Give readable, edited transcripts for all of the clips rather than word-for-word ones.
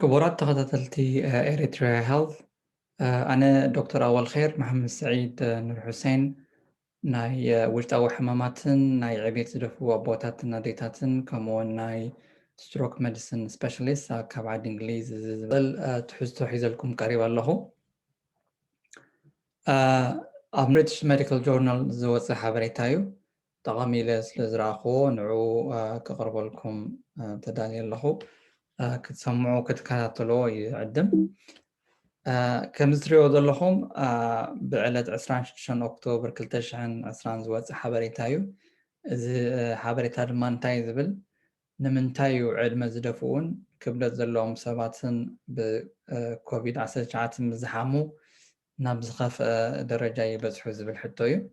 كبارات تخطيطلتي إريتريا هيلث أنا دكتور أول خير محمد سعيد نور حسين ناي وجداوي حماماتن ناي عبيت زدفو أبواتاتن ناديتاتن كمون ناي ستروك ميديسن سبيشاليست كابعد إنجليز زل تحزتو حيزلكم قريبا له بريتش ميديكال جورنال زوز حبريتايو طغامي لزراخو نعو كقرب لكم تداني له كتسمعوا كتكاتلو يعدم كم زتريو ضلهم بعلة 26 أكتوبر كلتش عن 20 زوات حبريتايو حبريتا دمان تاي زبل نمنتايو عد مزدفون كبلت زلهم سباتن بكوفيد 19 مزحامو نابزخف درجة يبزحو زبل حتويو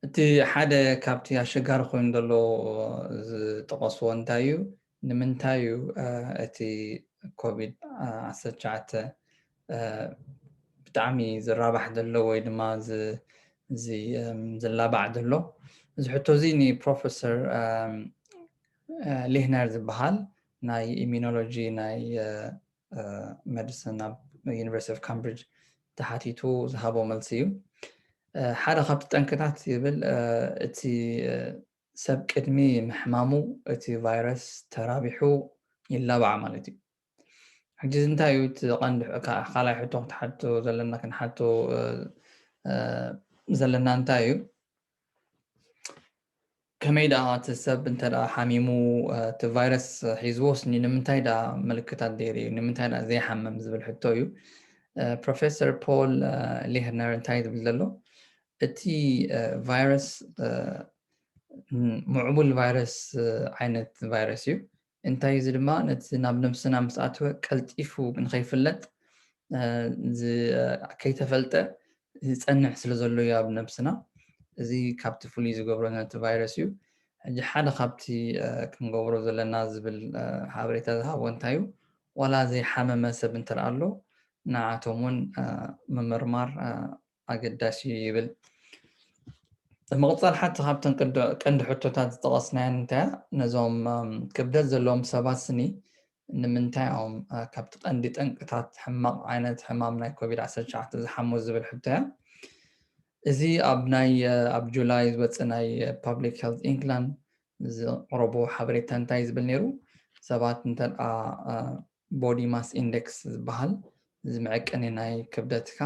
እቲ ሓደ ካብቲ ኣሸጋሪ ኮይኑ ዘሎ ዝጠቐስዎ እንታይ እዩ ንምንታይ እዩ እቲ ኮቪድ 19 ብጣዕሚ ዝራባሕ ዘሎ ወይ ድማ ዝላባዕ ዘሎ እዚ ሕቶ እዚ ንፕሮፌሰር ሊህነር ዝበሃል ናይ ኢሚኖሎጂ ናይ ሜዲሲን ኣብ ዩኒቨርሲቲ ኦፍ ካምብሪጅ ተሓቲቱ ዝሃቦ መልሲ እዩ ሓደ ካብቲ ጠንቅታት ይብል እቲ ሰብ ቅድሚ ምሕማሙ እቲ ቫይረስ ተራቢሑ ይላባዕ ማለት እዩ ሕጂ እንታይ እዩ እቲ ቀንዲ ካልኣይ ሕቶ ክትሓቶ ዘለና ክንሓቶ ዘለና እንታይ እዩ ከመይ ደኣ እቲ ሰብ እንተደኣ ሓሚሙ እቲ ቫይረስ ሒዝዎስ ንምንታይ ደኣ ምልክታት ደይሩ እዩ ንምንታይ ደኣ ዘይሓመም ዝብል ሕቶ እዩ ፕሮፌሰር ፖል ሊህነር እንታይ ዝብል ዘሎ እቲ ቫይረስ ምዕቡል ቫይረስ ዓይነት ቫይረስ እዩ እንታይ እዚ ድማ ነቲ ናብ ነብስና ምስ ኣተወ ቀልጢፉ ንኸይፍለጥ ከይተፈልጠ ዝፀንሕ ስለ ዘሎ እዩ ኣብ ነብስና እዚ ካብቲ ፍሉይ ዝገብሮ ነቲ ቫይረስ እዩ ሕጂ ሓደ ካብቲ ክንገብሮ ዘለና ዝብል ሓበሬታ ዝሃቦ እንታይ እዩ ዋላ ዘይሓመመ ሰብ እንተደኣ ኣሎ ንዓቶም እውን ምምርማር ኣገዳሲ ይብል مقطع حتى خابتن قند حتوتات تقصناين انتا نزوم كبدت زلوم سبات سني نمنتاعهم كابت قندي تنقطات حماق عينت حمام ناي كوفيد 19 زحمو زبل حتى ازي ابناي اب جولاي وصناي بابليك هيلث انجلاند قربو حبريتان تايز بالنيرو سبات انتا بودي ماس اندكس بحال زمعكني ناي كبدتك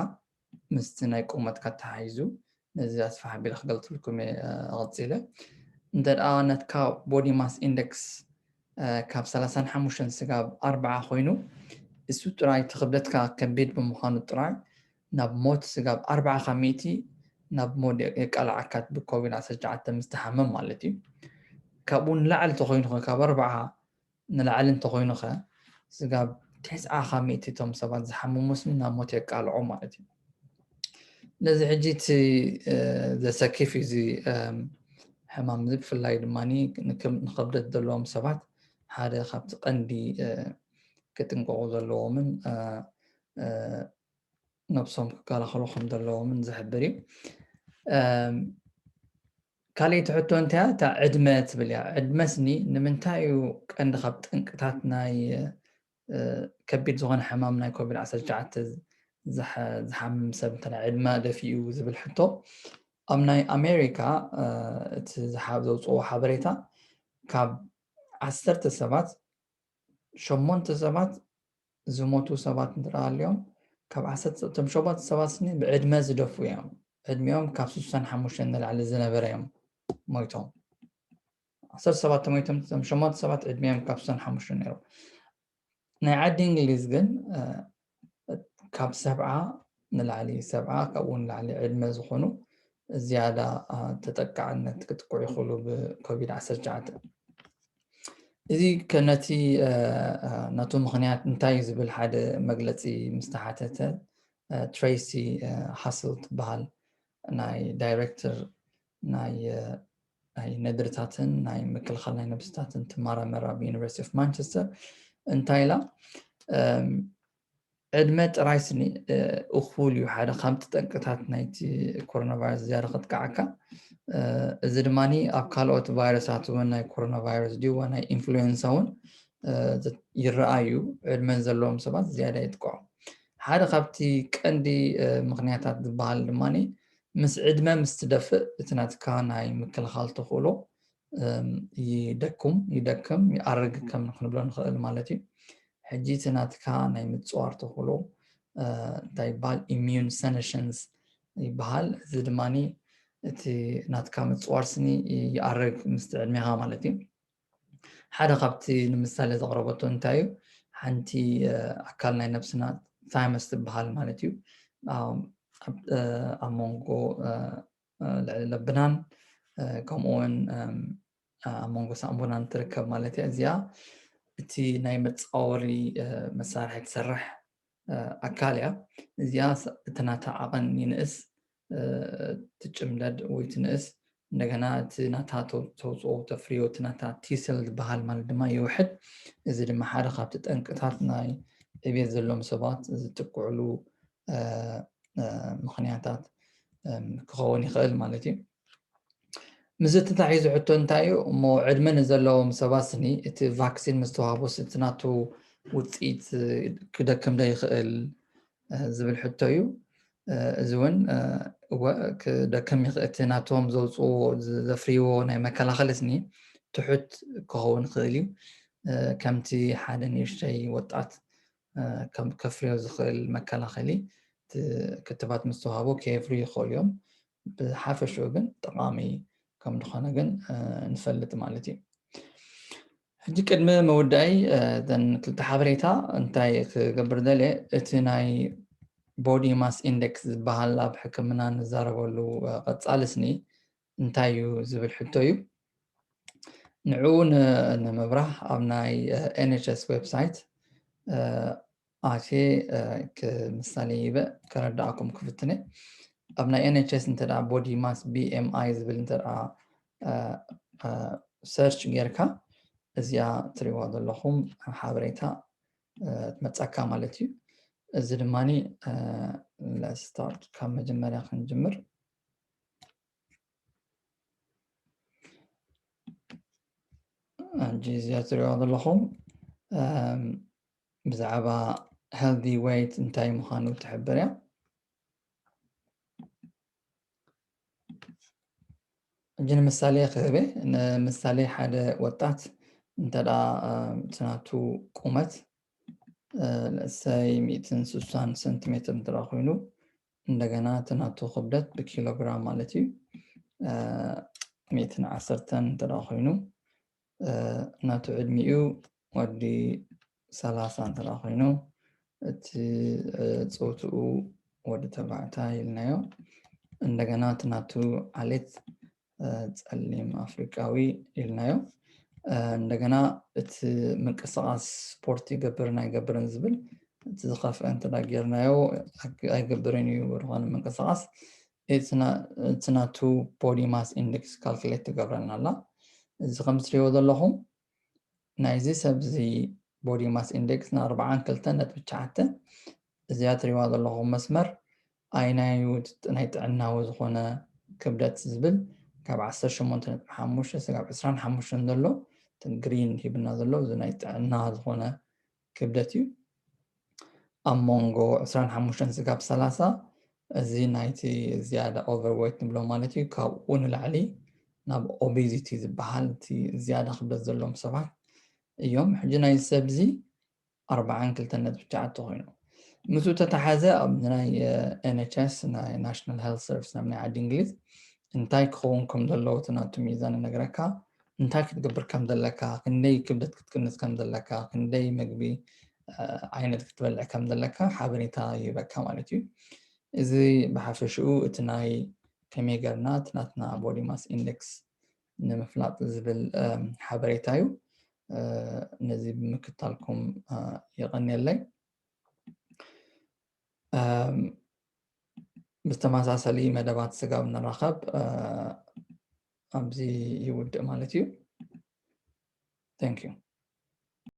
مستناي قومتك تحايزو نزي أسفح بلخ قلت لكم غطيلة ندر نتكا بودي ماس إندكس كاب 35 سقاب 4 خوينو السو تراي تخبلتك كبيد بمخان التراي ناب موت سقاب 4 خميتي ناب مود يقلع عكات بكوفيد 19 مستحمم مالتي كابون لعل تخوينو كاب 4 نلعل تخوينو سقاب 9 خميتي توم سبات زحمو مسلم ناب موت يقلعو مالتي نزي حجيتي زسكيف زي حمام زي في اللايد ماني نخبرت دلوم سبات هذا خبت قندي كتنقو دلوم من نفسهم قال خلوهم دلوم من زحبري كالي تحطو انتها تاع عدمت بليا عدمسني نمنتايو كأن خبت انقطعتناي كبير زغن حمامنا كوفيد 19 زحم سبتنا عدما دفيو زبل حتو أمناي أمريكا تزحاب زوصو حبريتا كاب 10 سبات شمونت سبات زموتو سبات ندرا اليوم كاب 10 تمشوبات سبات سنين بعدما زدفو يوم عدميوم كاب 65 على الزنبرة يوم مويتهم 10 سبات مويتهم تمشومات سبات عدميوم كاب 65 يوم نعدي إنجليز جن كاب 7 نلعلي 7 كون لعلي علم زخونو زيادة تتقع أن تقطع يخلو بكوفيد 19 إذا كانتي ناتو مخنيات نتايز بالحد مجلسي مستحاتة تريسي حصلت بحال ناي دايركتور ناي ندرتاتن ناي مكل خلنا نبستاتن تمارا مرة بيونيفرسيتي اوف مانشستر انتايلا عدمت رايسني أخولي وحدا خامت تنقطات نايتي كورونا فيروس زيادة قد كعكا زدماني أبكالوت فيروسات وناي كورونا فيروس دي وناي إنفلونزاون ይረኣዩ ዕድመ ዘለዎም ሰባት ዝያዳ ይጥቅዑ ሓደ ካብቲ ቀንዲ ምክንያታት ዝበሃል ድማኒ ምስ ዕድመ ምስ ትደፍእ እቲ ናትካ ናይ ምክልኻል ተኽእሎ ይደክም ይኣርግ ከም ክንብሎ ንኽእል ማለት እዩ ሕጂ እቲ ናትካ ናይ ምፅዋር ተኽእሎ እንታይ ይበሃል ኢሚዩን ሰነሽንስ ይበሃል እዚ ድማኒ እቲ ናትካ ምፅዋር ስኒ ይኣርግ ምስቲ ዕድሜኻ ማለት እዩ ሓደ ካብቲ ንምሳሌ ዘቕረበቶ እንታይ እዩ ሓንቲ ኣካል ናይ ነብስና ታይመስ ትበሃል ማለት እዩ ኣብ መንጎ ልዕሊ ለብናን ከምኡውን ኣብ መንጎ ሳእምቡናን ትርከብ ማለት እያ እዚኣ እቲ ናይ መፃወሪ መሳርሒ ትሰርሕ ኣካል እያ እዚኣ እቲ ናታ ዓቐን ይንእስ ትጭምደድ ወይ ትንእስ እንደገና እቲ ናታ ተውፅኦ ተፍርዮ እቲ ናታ ቲስል ዝበሃል ማለት ድማ ይውሕድ እዚ ድማ ሓደ ካብቲ ጠንቅታት ናይ ዕብየት ዘለዎም ሰባት ዝጥቅዕሉ ምክንያታት ክኸውን ይኽእል ማለት እዩ ምዝ ተታሒዙ ሕቶ እንታይ እዩ እሞ ዕድመ ንዘለዎም ሰባት ስኒ እቲ ቫክሲን ምስ ተዋህቦስ እቲ ናቱ ውፅኢት ክደክም ዶ ይኽእል ዝብል ሕቶ እዩ እዚ እውን ክደክም ይኽእል እቲ ናቶም ዘውፅዎ ዘፍርይዎ ናይ መከላኸሊ ስኒ ትሑት ክኸውን ይኽእል እዩ ከምቲ ሓደ ንእሽተይ ወጣት ከም ከፍርዮ ዝኽእል መከላኸሊ ክትባት ምስ ተዋህቦ ከየፍርዩ ይኽእሉ እዮም ብሓፈሽኡ ግን ጠቃሚ ከም ዝኾነ ግን ንፈልጥ ማለት እዩ ሕጂ ቅድሚ መወዳኢ እተን ክልተ ሓበሬታ እንታይ ክገብር ደልየ እቲ ናይ ቦዲ ማስ ኢንዴክስ ዝበሃል ኣብ ሕክምና ንዛረበሉ ቀፃሊ ስኒ እንታይ እዩ ዝብል ሕቶ እዩ ንዕኡ ንምብራህ ኣብ ናይ NHS ዌብሳይት ኣትየ ምሳሌ ይበ ከረዳእኩም ክፍትነ ኣብ ናይ NHS እንተደኣ ቦዲ ማስ BMI ዝብል እንተደኣ ሰርች ጌርካ እዚኣ ትሪእዋ ዘለኹም ሓበሬታ ትመፀካ ማለት እዩ እዚ ድማኒ ስታርት ካብ መጀመርያ ክንጅምር እንጂ እዚኣ ትሪእዋ ዘለኹም ብዛዕባ healthy weight እንታይ ምዃኑ ትሕብር እያ እንጂ ንምሳሌ ክህበ ንምሳሌ ሓደ ወጣት እንተደኣ ትናቱ ቁመት ለሰይ 160 ሰንቲሜትር እንተደኣ ኮይኑ እንደገና ትናቱ ክብደት ብኪሎግራም ማለት እዩ 110 እንተደኣ ኮይኑ ናቱ ዕድሚኡ ወዲ 30 እንተደኣ ኮይኑ እቲ ፆትኡ ወዲ ተባዕታይ ኢልናዮ እንደገና ትናቱ ዓሌት ፀሊም ኣፍሪካዊ ኢልናዮ እንደገና እቲ ምንቅስቃስ ስፖርት ይገብርን ኣይገብርን ዝብል እቲ ዝኸፍአ እንተደኣ ጌርናዮ ኣይገብርን እዩ ዝኾነ ምንቅስቃስ እቲ ናቱ ቦዲ ማስ ኢንዴክስ ካልኩሌት ትገብረልና ኣላ እዚ ከም ትሪእዎ ዘለኹም ናይዚ ሰብ እዚ ቦዲ ማስ ኢንዴክስ ና42.9 እዚኣ ትሪእዋ ዘለኹም መስመር ኣይናዩ ናይ ጥዕናዊ ዝኾነ ክብደት ዝብል ካብ 18.5 ክሳብ 25 ዘሎ ግሪን ሂብና ዘሎ እዚ ናይ ጥዕና ዝኾነ ክብደት እዩ ኣብ መንጎ 25 ክሳብ 30 እዚ ናይቲ ዝያዳ ኦቨርዌይት ንብሎ ማለት እዩ ካብኡ ንላዕሊ ናብ ኦቤዚቲ ዝበሃል እቲ ዝያዳ ክብደት ዘለዎም ሰባት እዮም ሕጂ ናይ ሰብ እዚ 42.9 ኮይኑ ምስኡ ተተሓዘ ኣብ ናይ NHS ናይ ናሽናል ሄልት ሰርቪስ ናብ ናይ ዓዲ እንግሊዝ እንታይ ክኸውን ከም ዘለዎ እቲ ናቱ ሚዛን ይነግረካ እንታይ ክትገብር ከም ዘለካ ክንደይ ክብደት ክትቅንስ ከም ዘለካ ክንደይ ምግቢ ዓይነት ክትበልዕ ከም ዘለካ ሓበሬታ ይህበካ ማለት እዩ እዚ ብሓፈሽኡ እቲ ናይ ከመይ ጌርና እቲ ናትና ቦዲ ማስ ኢንዴክስ ንምፍላጥ ዝብል ሓበሬታ እዩ ነዚ ብምክታልኩም ይቐኒየለይ ብተመሳሰሊ መደባት ስጋብ ንራኸብ ኣብዚ ይውድእ ማለት እዩ Thank you.